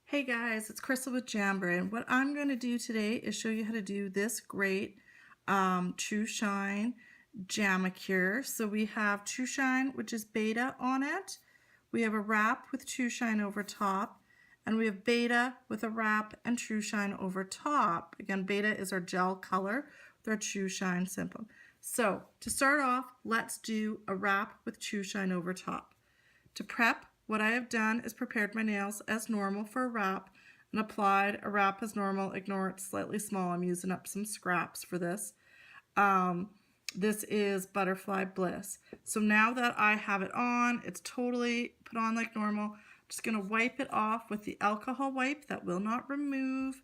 Hey guys, it's Crystal with Jamberry, and what I'm going to do today is show you how to do this great True Shine Jamacure. So we have True Shine, which is beta on it. We have a wrap with True Shine over top, and we have beta with a wrap and True Shine over top. Again, beta is our gel color with our True Shine simple. So to start off, let's do a wrap with True Shine over top. To prep, what I have done is prepared my nails as normal for a wrap and applied a wrap as normal. Ignore it's slightly small. I'm using up some scraps for this. This is Butterfly Bliss. So now that I have it on, it's totally put on like normal. I'm just going to wipe it off with the alcohol wipe that will not remove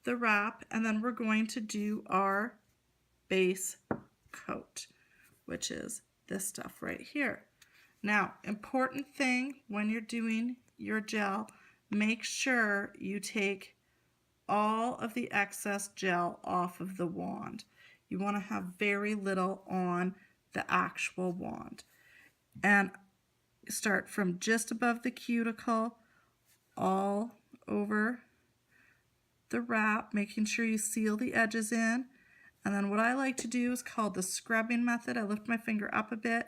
the wrap. And then we're going to do our base coat, which is this stuff right here. Now, important thing when you're doing your gel, make sure you take all of the excess gel off of the wand. You want to have very little on the actual wand. And start from just above the cuticle all over the wrap, making sure you seal the edges in. And then what I like to do is called the scrubbing method. I lift my finger up a bit.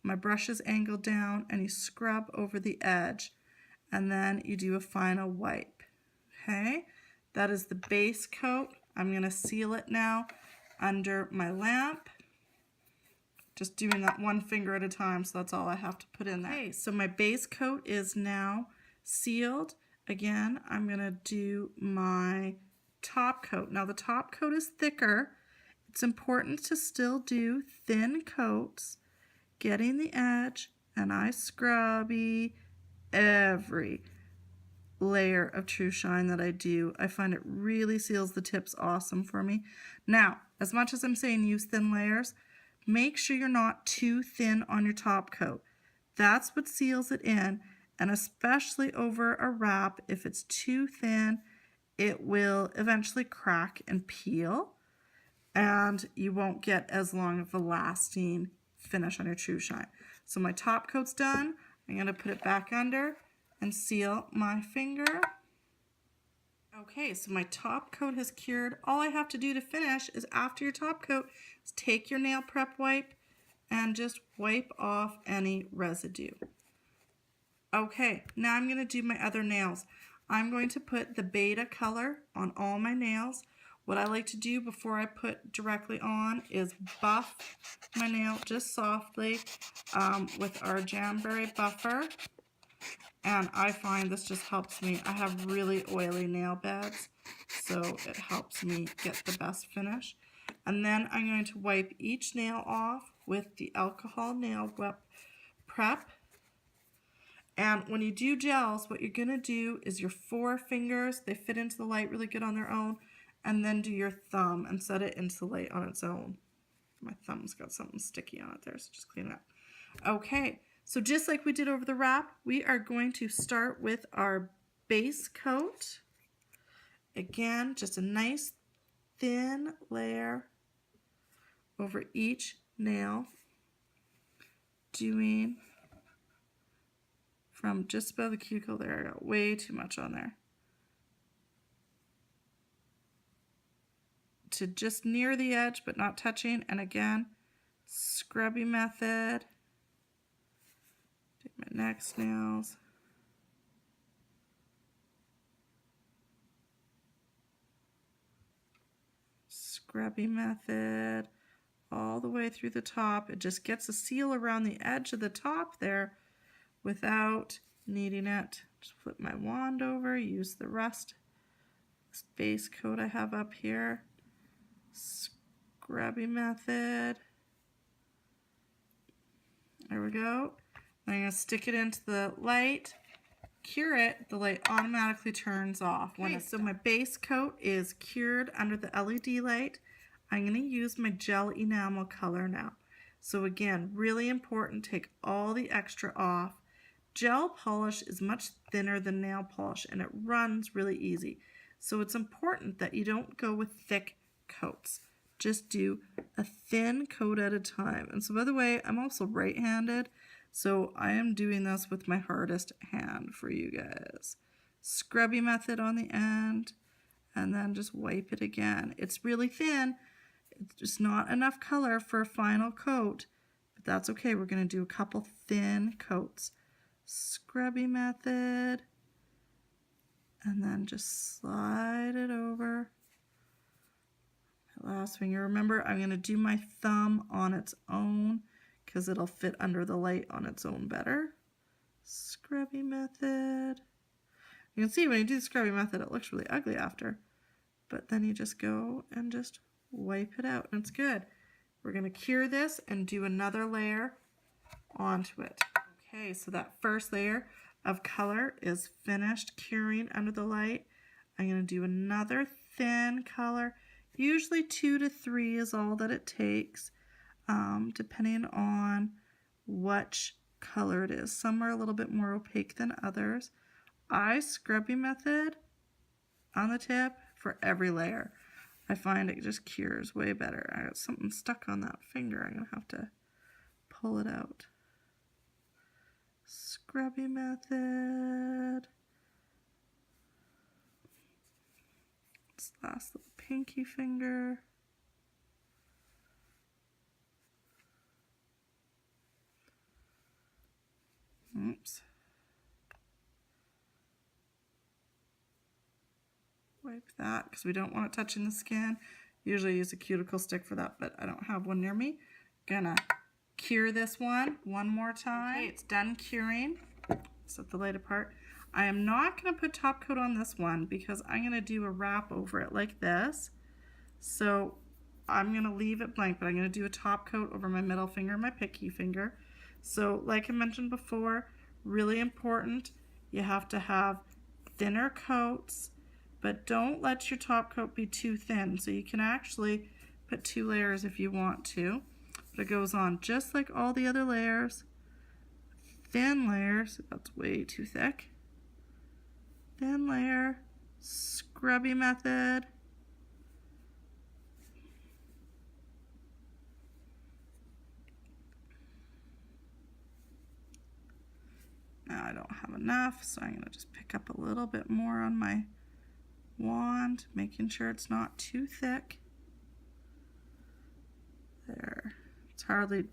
My brush is angled down and you scrub over the edge and then you do a final wipe. Okay, that is the base coat. I'm going to seal it now under my lamp. Just doing that one finger at a time, so that's all I have to put in there. Okay, so my base coat is now sealed. Again, I'm going to do my top coat. Now the top coat is thicker. It's important to still do thin coats, getting the edge, and I scrubby every layer of True Shine that I do. I find it really seals the tips awesome for me. Now, as much as I'm saying use thin layers, make sure you're not too thin on your top coat. That's what seals it in, and especially over a wrap, if it's too thin, it will eventually crack and peel, and you won't get as long of a lasting finish on your True Shine. So my top coat's done. I'm going to put it back under and seal my finger. Okay, so my top coat has cured. All I have to do to finish is after your top coat is take your nail prep wipe and just wipe off any residue. Okay, now I'm going to do my other nails. I'm going to put the beta color on all my nails. What I like to do before I put directly on is buff my nail just softly with our Jamberry buffer. And I find this just helps me. I have really oily nail beds, so it helps me get the best finish. And then I'm going to wipe each nail off with the alcohol nail prep. And when you do gels, what you're going to do is your four fingers, they fit into the light really good on their own, and then do your thumb and set it into the light on its own. My thumb's got something sticky on it there, so just clean it up. Okay, so just like we did over the wrap, we are going to start with our base coat. Again, just a nice thin layer over each nail, doing from just above the cuticle there. I got way too much on there, to just near the edge but not touching. And again, scrubby method. Do my next nails. Scrubby method all the way through the top. It just gets a seal around the edge of the top there without needing it. Just flip my wand over, use the rest. This base coat I have up here. Scrubby method. There we go. I'm going to stick it into the light, cure it, the light automatically turns off. Okay, so my base coat is cured under the LED light. I'm going to use my gel enamel color now. So again, really important, take all the extra off. Gel polish is much thinner than nail polish and it runs really easy. So it's important that you don't go with thick coats. Just do a thin coat at a time. And so by the way, I'm also right-handed, so I am doing this with my hardest hand for you guys. scrubby method on the end, and then just wipe it again. It's really thin. It's just not enough color for a final coat, but that's okay. We're going to do a couple thin coats. Scrubby method, and then just slide it over. My last finger. Remember, I'm going to do my thumb on its own because it'll fit under the light on its own better. Scrubby method. You can see when you do the scrubby method, it looks really ugly after, but then you just go and just wipe it out, and it's good. We're going to cure this and do another layer onto it. Okay, so that first layer of color is finished curing under the light. I'm going to do another thin color. Usually 2 to 3 is all that it takes, depending on which color it is. Some are a little bit more opaque than others. I scrubby method on the tip for every layer. I find it just cures way better. I got something stuck on that finger. I'm going to have to pull it out. Scrubby method. This last little pinky finger. Oops. Wipe that because we don't want it touching the skin. Usually I use a cuticle stick for that, but I don't have one near me. Gonna cure this one more time. Okay, it's done curing. Set the light apart. I am not going to put top coat on this one because I'm going to do a wrap over it like this. So I'm going to leave it blank, but I'm going to do a top coat over my middle finger and my pinky finger. So like I mentioned before, really important, you have to have thinner coats, but don't let your top coat be too thin. So you can actually put 2 layers if you want to. But it goes on just like all the other layers. Thin layers, that's way too thick. Thin layer, scrubby method. Now I don't have enough, so I'm going to just pick up a little bit more on my wand, making sure it's not too thick. There. It's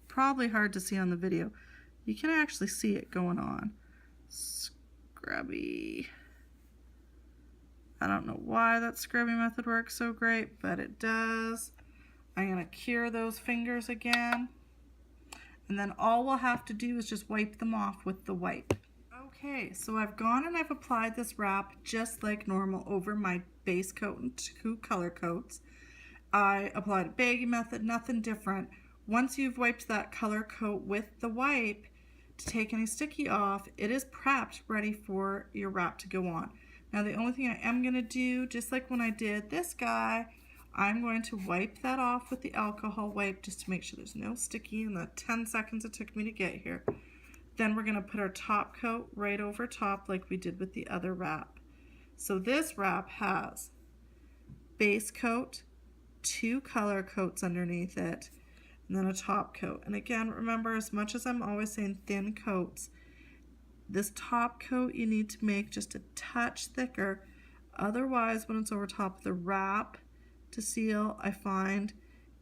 probably hard to see on the video. You can actually see it going on. Scrubby. I don't know why that scrubby method works so great, but it does. I'm going to cure those fingers again. And then all we'll have to do is just wipe them off with the wipe. Okay, so I've gone and I've applied this wrap just like normal over my base coat and 2 color coats. I applied a baggy method, nothing different. Once you've wiped that color coat with the wipe to take any sticky off, it is prepped, ready for your wrap to go on. Now the only thing I am going to do, just like when I did this guy, I'm going to wipe that off with the alcohol wipe just to make sure there's no sticky in the 10 seconds it took me to get here. Then we're going to put our top coat right over top like we did with the other wrap. So this wrap has base coat, 2 color coats underneath it, and then a top coat. And again, remember, as much as I'm always saying thin coats, this top coat you need to make just a touch thicker. Otherwise, when it's over top of the wrap to seal, I find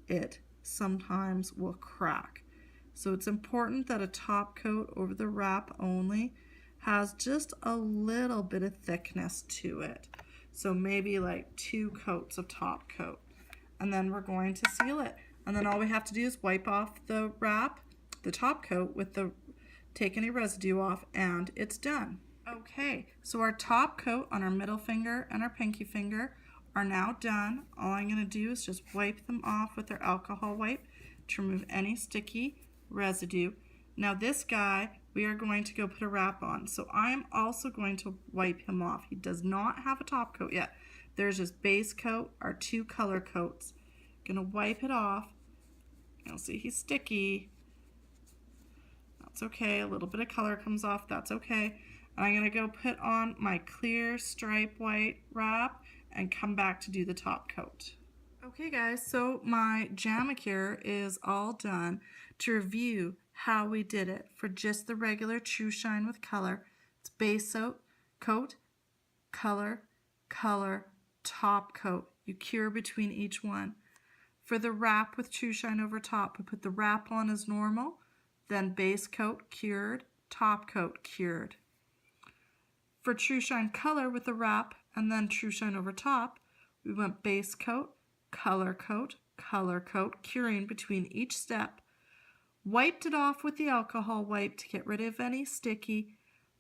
it sometimes will crack. So it's important that a top coat over the wrap only has just a little bit of thickness to it. So maybe like 2 coats of top coat. And then we're going to seal it. And then all we have to do is wipe off the wrap, the top coat, with the take any residue off, and it's done. Okay, so our top coat on our middle finger and our pinky finger are now done. All I'm going to do is just wipe them off with our alcohol wipe to remove any sticky residue. Now this guy, we are going to go put a wrap on. So I'm also going to wipe him off. He does not have a top coat yet. There's just base coat, our 2 color coats. Gonna wipe it off. You'll see he's sticky. That's okay. A little bit of color comes off. That's okay. And I'm gonna go put on my clear stripe white wrap and come back to do the top coat. Okay guys, so my Jamberry is all done. To review how we did it for just the regular Trushine with color, it's base coat, color, color, top coat. You cure between each one. For the wrap with Trushine over top, we put the wrap on as normal, then base coat, cured, top coat, cured. For Trushine color with the wrap and then Trushine over top, we went base coat, color coat, curing between each step. Wiped it off with the alcohol wipe to get rid of any sticky.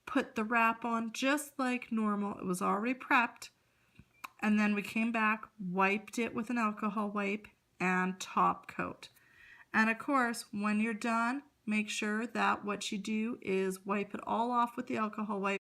Put the wrap on just like normal. It was already prepped. And then we came back, wiped it with an alcohol wipe and top coat. And of course, when you're done, make sure that what you do is wipe it all off with the alcohol wipe.